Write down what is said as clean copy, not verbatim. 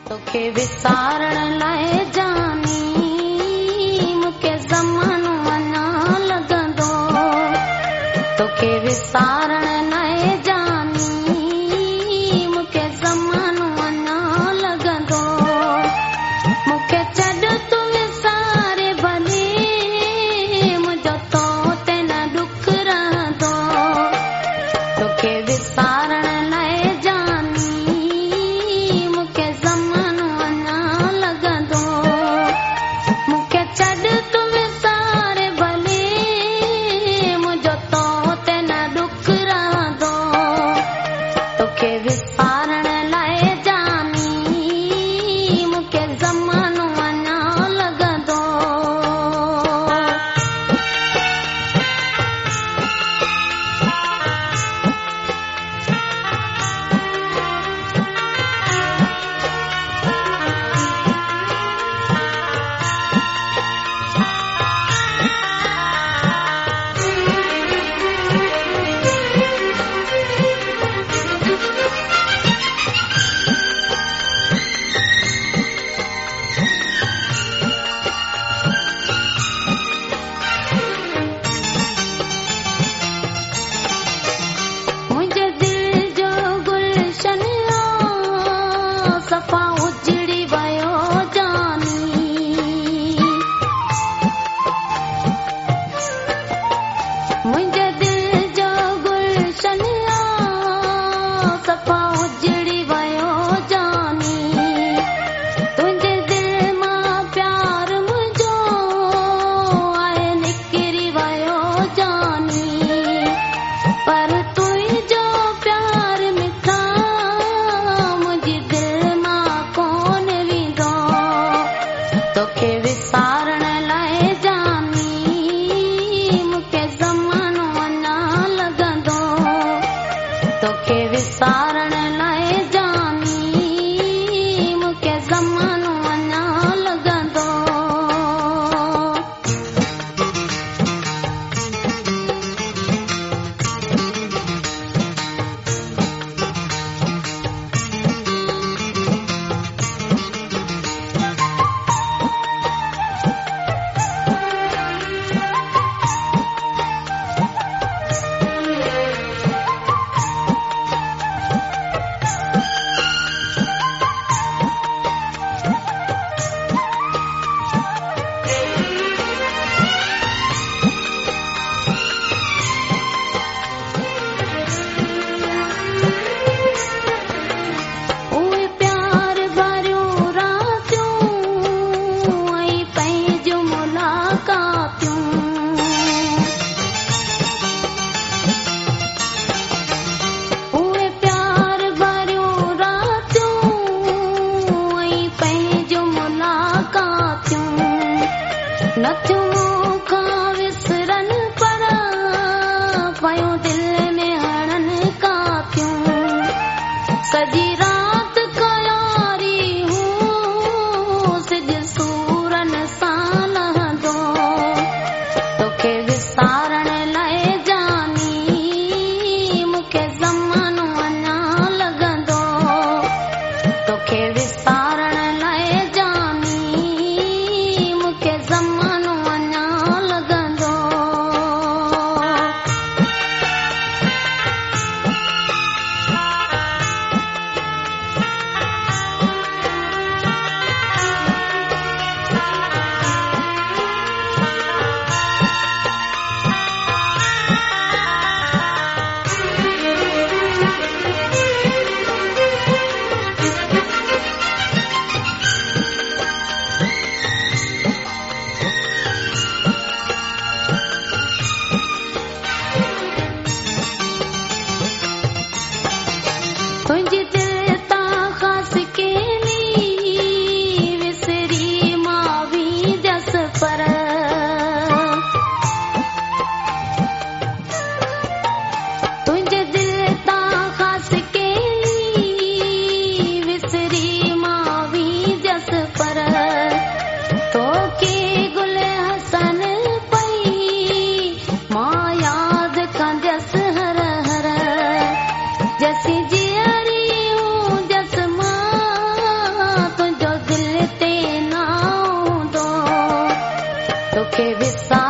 तोखे विसारण लाइ जानी मूंखे ज़मानो अञा लॻंदो। तोखे विसारण लाइ जानी मूंखे ज़मानो अञा लॻंदो। मूंखे छॾ तूं विसारे भले मुंहिंजो तो ते न ॾुख रहंदो। तोखे विसारण लाइ जानी मूंखे ज़मानो अञा लॻंदो। मूंखे छॾ तूं विसारे भले मुंहिंजो तो ते न ॾुख रहंदो। तोखे विसारण लाइ जानी मूंखे ज़मानो अञा लॻंदो। मुंहिंजे दिल जो गुलशन सफ़ा उजड़ी वियो जानी। मुंहिंजे दिल जो गुलशन सफ़ा उजड़ी वियो जानी। तुंहिंजे दिल मां प्यार मुंहिंजो आहे निकिरी वियो जानी। पर तुंहिंजो प्यार मिठा मुंहिंजी दिल मां कोन वेंदो। तोखे विसारण लाइ जानी मूंखे ज़मानो अञा लॻंदो। तोखे विसारण लाइ जानी मूंखे ज़मानो अञा लॻंदो। उहे प्यार भरियूं रातियूं ऐं पंहिंजूं मुलाक़ातियूं। उहे प्यार भरियूं रातियूं ऐं पंहिंजूं मुलाक़ातियूं। नथियूं मूंखां विसरनि पर पयूं दिल में हणनि कातियूं। सॼी रात कयारी हूं सिज सूरन सां लहंदो। तोखे विसारण लाइ जानी मूंखे ज़मानो अञा लॻंदो। तोखे विसारण लाइ जानी मूंखे ज़मानो अञा लॻंदो। तोखे विसा